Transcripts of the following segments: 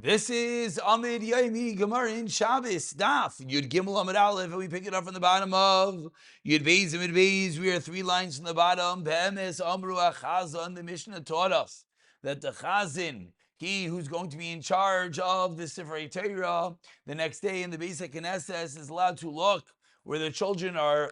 This is Amud Yomi Gemara in Shabbos Daf Yud Gimel Amud Aleph, and we pick it up from the bottom of Yud Beis and Yud Beis. We are 3 lines from the bottom. Be'emes Amru HaChazan. The Mishnah taught us that the Chazan, he who's going to be in charge of the Sefer Torah, the next day in the Beis HaKnesses, is allowed to look where the children are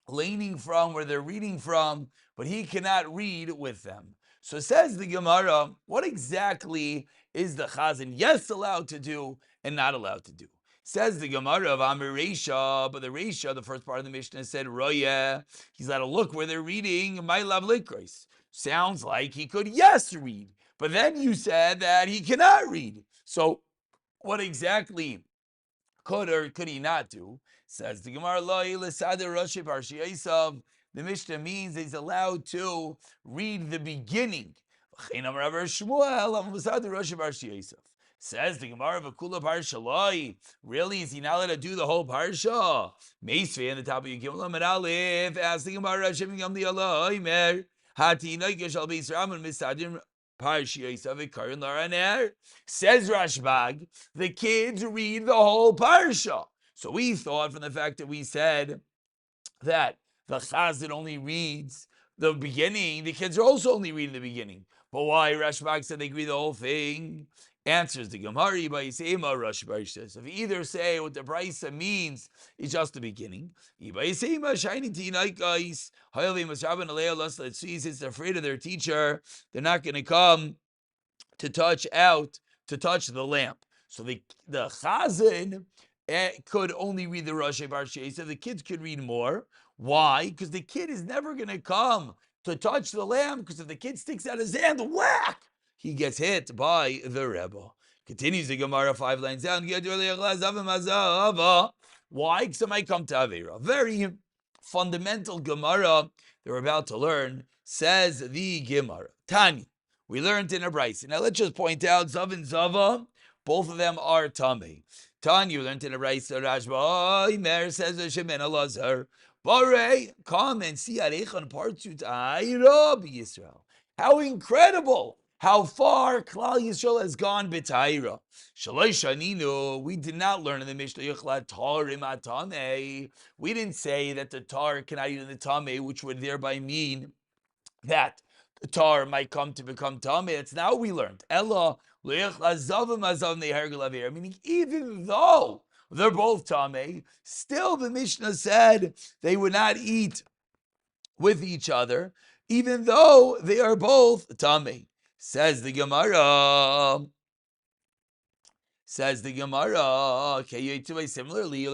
leaning from, where they're reading from, but he cannot read with them. So says the Gemara, what exactly is the Chazan yes allowed to do and not allowed to do? Says the Gemara of Amir Reisha, but the Reisha, the first part of the Mishnah, said Roya, he's allowed to look where they're reading, my love likros. Sounds like he could yes read, but then you said that he cannot read. So what exactly could or could he not do? Says the Gemara, the Mishnah means he's allowed to read the beginning. Says the Gemara, Vakula Parshalai. Really, is he not allowed to do the whole Parsha? Meisve in the top of Yigimel Amud Aleph. Ask the Gemara, Hashem Yom the Allah, Omer. Hati Noike shall be Sraman Misadim. Says Rashbag, the kids read the whole parsha. So we thought from the fact that we said that the Chazan only reads the beginning, the kids are also only reading the beginning. But why Rashbag said they read the whole thing? Answers the Gemara by Yisema. Rashbag says, if you either say what the Brisa means is just the beginning, since they're afraid of their teacher, they're not going to come to touch the lamp. So the Chazan could only read the Rashi Parsha, so the kids could read more. Why? Because the kid is never going to come to touch the lamp, because if the kid sticks out his hand, whack, he gets hit by the Rebbe. Continues the Gemara 5 lines down. Why? Because it might come to Avera. Very fundamental Gemara that we're about to learn. Says the Gemara, Tanya, we learned in a Brisa. Now let's just point out, Zav and Zava, both of them are Tameh. Tanya, we learned in a Brisa, Rashba, Mer says Shemen Elazar, Bare, come and see Arechan Partsut Ayra B'Yisrael. How incredible! How far Klal Yisrael has gone b'Tayra. Shaloi Shaninu, we did not learn in the Mishnah Yochla Tar Imatame. We didn't say that the tar cannot eat in the Tameh, which would thereby mean that the tar might come to become Tameh. It's now we learned. Ella meaning even though they're both Tameh, still the Mishnah said they would not eat with each other, even though they are both Tameh. Says the Gemara. Similarly, a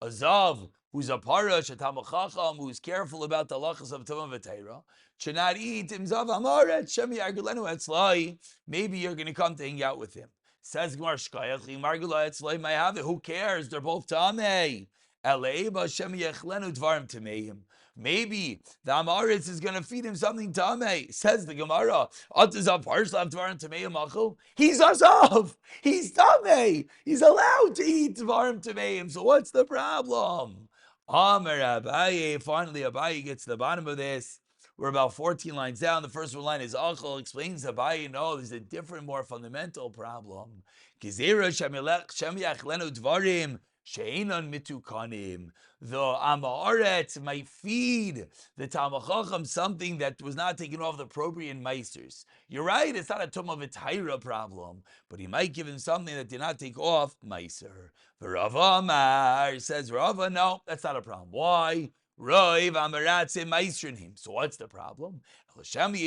Zav who's a parash, a Talmid Chacham, who's careful about the halachas of Tumah v'Teira, should not eat imzav amaretz shemi yargulenu etzlai. Maybe you're going to come to hang out with him. Says Gemara, Shkayach margula etzlai may have it. Who cares? They're both tamei. Eleiba shemi yechlenu dvarim tameim. Maybe the Amaretz is going to feed him something tamei. Says the Gemara, Atazav parslav dvarim tameim achu. He's azav. He's tamei. He's allowed to eat dvarim tameim. So what's the problem? Amar Abaye. Finally, Abaye gets to the bottom of this. We're about 14 lines down. The first one line is Achel explains Abaye. No, there's a different, more fundamental problem. Gezerah shemiach lenu dvarim sheinon mitukanim. The Amaretz might feed the Talmid Chacham something that was not taken off the appropriate meisters. You're right, it's not a Tumah v'Taira problem, but he might give him something that did not take off meister. Rava Amar says, Rava, no, that's not a problem. Why? Roiv Amaratze meistering him. So what's the problem? Maybe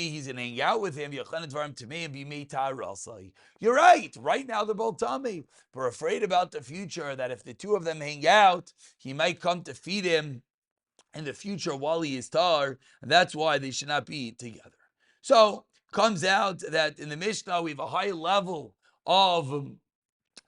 he's going to hang out with him. You're right. Right now they're both tummy. We're afraid about the future, that if the two of them hang out, he might come to feed him in the future while he is tar, and that's why they should not be together. So comes out that in the Mishnah we have a high level of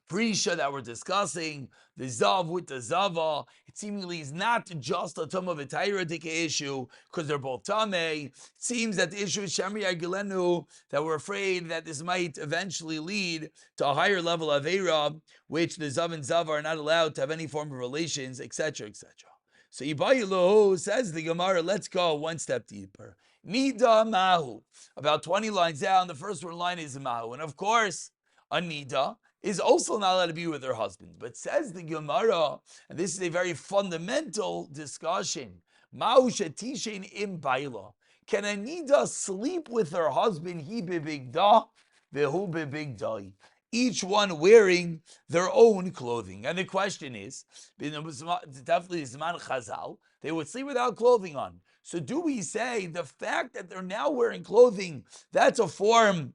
Prisha that we're discussing, the Zav with the Zava. It seemingly is not just a Tumah v'Taira issue, because they're both Tameh. It seems that the issue is Shemri Agilenu, that we're afraid that this might eventually lead to a higher level of Eira, which the Zav and Zav are not allowed to have any form of relations, etc., etc. So Ibayilu says the Gemara, let's go one step deeper. Nida mahu. About 20 lines down, the first line is mahu. And of course, a nida is also not allowed to be with her husband. But says the Gemara, and this is a very fundamental discussion, mahu shetishin im baila. Can a nida sleep with her husband? He bebigda, vehu bebigdai. Each one wearing their own clothing. And the question is, definitely Zman Chazal, they would sleep without clothing on. So do we say the fact that they're now wearing clothing, that's a form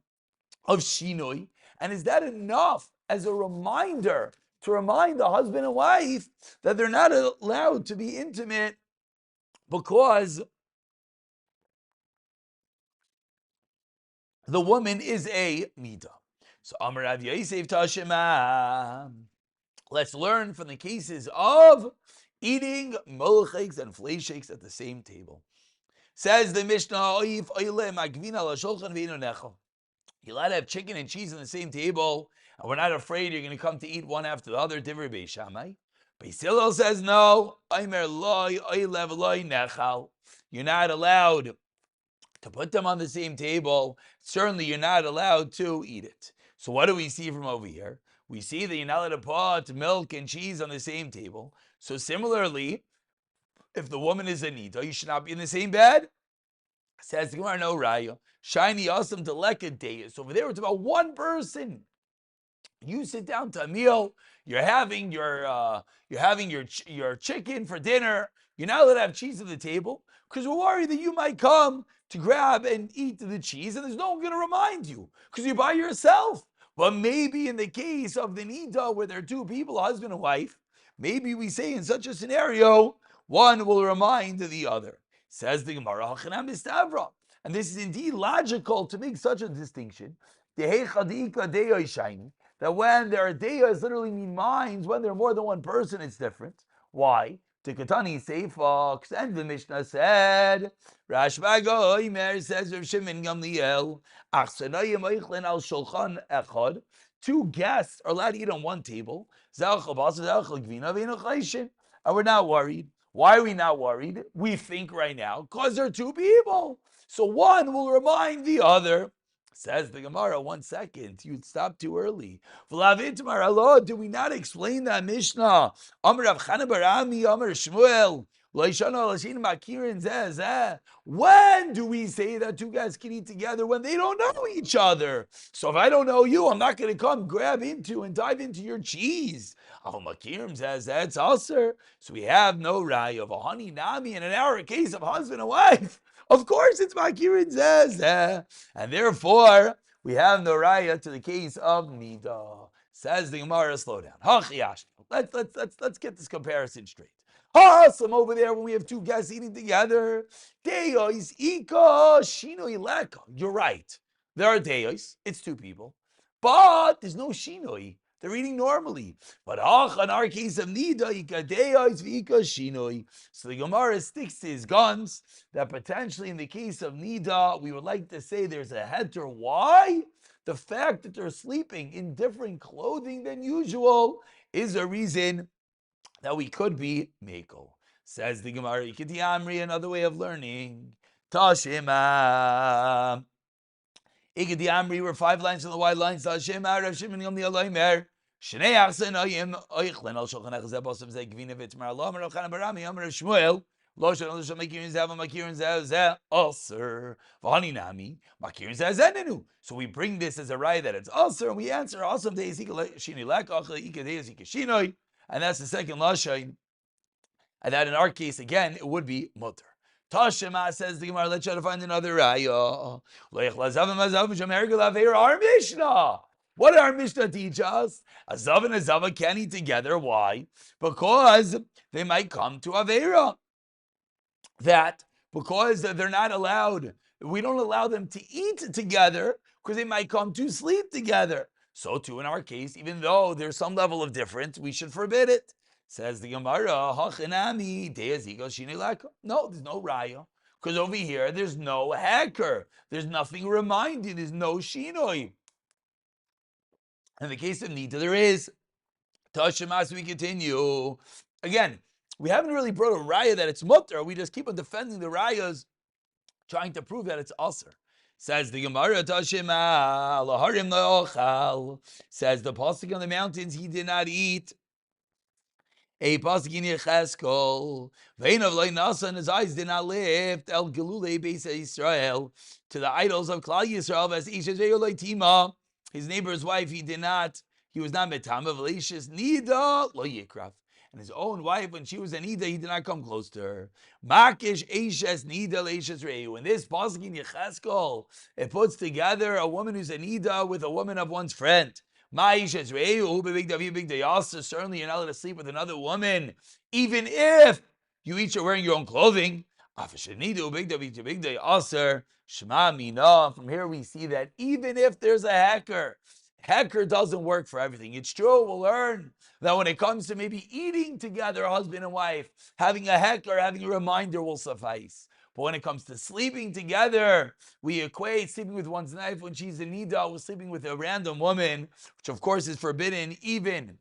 of shinoi? And is that enough as a reminder to remind the husband and wife that they're not allowed to be intimate because the woman is a nida? So Amar Rav Yosef Tashema. Let's learn from the cases of eating milchiks and fleishiks at the same table. Says the Mishnah, you're allowed to have chicken and cheese on the same table, and we're not afraid you're going to come to eat one after the other. Divrei Beis Shammai. Beis Hillel says no. You're not allowed to put them on the same table. Certainly, you're not allowed to eat it. So what do we see from over here? We see that you're not allowed to put milk and cheese on the same table. So similarly, if the woman is a nida, you should not be in the same bed. Says the Gemara, no raya. Shiny awesome to lekadeyas. Over there, it's about one person. You sit down to a meal. You're having your chicken for dinner. You're not allowed to have cheese at the table because we're worried that you might come to grab and eat the cheese, and there's no one going to remind you because you're by yourself. But maybe in the case of the nida where there are two people, husband and wife, maybe we say in such a scenario, one will remind the other. Says the Gemara, and this is indeed logical to make such a distinction. That when there are deyas, literally mean minds. When there are more than one person, it's different. Why? Tikatani Seifa, and the Mishnah said, Rashba Goimer says Rav Shimon Gamliel, Achsanayim Eichlin al Shulchan Echad. Two guests are allowed to eat on one table. And we're not worried. Why are we not worried? We think right now, because there are two people. So one will remind the other. Says the Gemara, 1 second, you stopped too early. Do we not explain that Mishnah? Amar Rav Chana Barami, Amar Shmuel. When do we say that two guys can eat together when they don't know each other? So if I don't know you, I'm not going to come grab into and dive into your cheese. Makirim says that's also. So we have no raya of a honey nami in our case of husband and wife. Of course, it's Makirin says, and therefore we have no raya to the case of nida. Says the Gemara, slow down. Let's get this comparison straight. Awesome over there when we have two guests eating together. Deos ika shinoi leka. You're right. There are deos. It's two people, but there's no shinoi. They're eating normally. But in our case of nida, ika deos v'ika shinoi. So the Gemara sticks to his guns that potentially in the case of nida, we would like to say there's a heter. Why? The fact that they're sleeping in different clothing than usual is a reason that we could be mekel. Says the Gemara, Ikiti Amri, another way of learning. Tashema. Ikiti Amri were 5 lines on the wide lines. Tashema, Rav Shimon Yom Ni'alaymer. Shnei Achsanayim, Oichlen al Shulchan Echazeh Bosav Zeh Gvina V'Tmar Lo, Amar Rav Chana Barami, Amar Rav Shmuel. Lo Shon Lo Shon Makirin Zeh, Makirin Zeh Ulcer. V'Hani Nami, Makirin Zeh Zenenu. So we bring this as a right that it's ulcer, and we answer awesome days Shinoi Lek, Achel Ika Deis Ika Shinoi. And that's the second lashon. And that in our case, again, it would be mutter. Tashema says the Gemara, let's try to find another raya. Our Mishnah. What did our Mishnah teach us? A zav and a zava can't eat together. Why? Because they might come to Avera. That because they're not allowed, we don't allow them to eat together because they might come to sleep together. So too in our case, even though there's some level of difference, we should forbid it. Says the Gemara, no, there's no raya. Because over here, there's no hacker. There's nothing reminding. There's no shinoi. In the case of nida, there is. Tashemas, we continue. Again, we haven't really brought a raya that it's mutter. We just keep on defending the rayas trying to prove that it's aser. Says the Gemara, Tashima, Laharim Laochal. Says the pasuk on the mountains, he did not eat. A pasuk in Yecheskel, Vein of Nasa, and his eyes did not lift El Gelule Beis Israel to the idols of Klal Yisrael. As Isha Tima, his neighbor's wife, he was not metama Velishis Nida Lo Yikraf. And his own wife, when she was an Nida, he did not come close to her. Makish Eishes Nida Leishes Reu. In this pasuk in Yecheskel, it puts together a woman who's a Nida with a woman of one's friend. Certainly you're not allowed to sleep with another woman, even if you each are wearing your own clothing. From here we see that even if there's a hecker doesn't work for everything. It's true, we'll learn that when it comes to maybe eating together, husband and wife, having a hecker, having a reminder will suffice. But when it comes to sleeping together, we equate sleeping with one's wife when she's in nida with sleeping with a random woman, which of course is forbidden even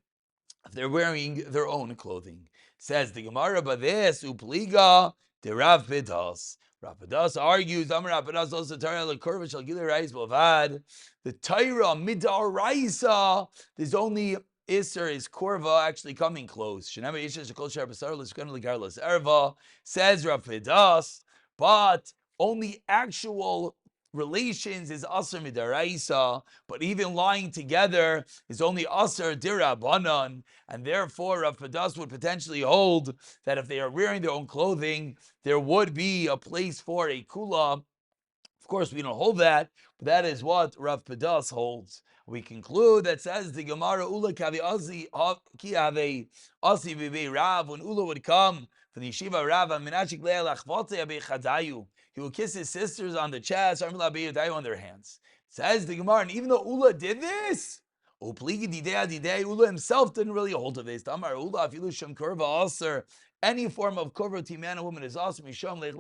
if they're wearing their own clothing. Says the Gemara, but this upliga de Rav Pidas. Rav Pidas argues, Amar Rav Pidas also Torah lekurva shel gilei reis b'avad. The Torah midaraisa, there's only Isser is korva actually coming close. Shenema isha shekol shar basar l'shkan l'garlas erva, says Rav Pidas, but only actual relations is aser midaraisa, but even lying together is only aser dirabanan, and therefore Rav Pidas would potentially hold that if they are wearing their own clothing, there would be a place for a kula. Of course, we don't hold that, but that is what Rav Pidas holds. We conclude that says the Gemara, Ula kavi ki have asi bibi Rav, when Ula would come for the yeshiva Rav, he would kiss his sisters on the chest, on their hands. Says the Gemara, and even though Ula did this, Ula himself didn't really hold of this. Any form of kurva man, a woman is awesome. We tell the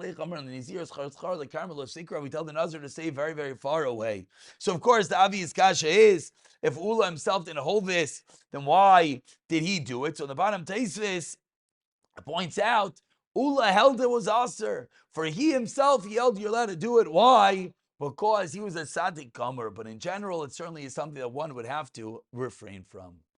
Nazir to stay very, very far away. So of course the obvious kasha is, if Ula himself didn't hold this, then why did he do it? So the bottom Taisvis points out, Ula held it was aser. For he himself, he held you're allowed to do it. Why? Because he was a tzaddik comer. But in general, it certainly is something that one would have to refrain from.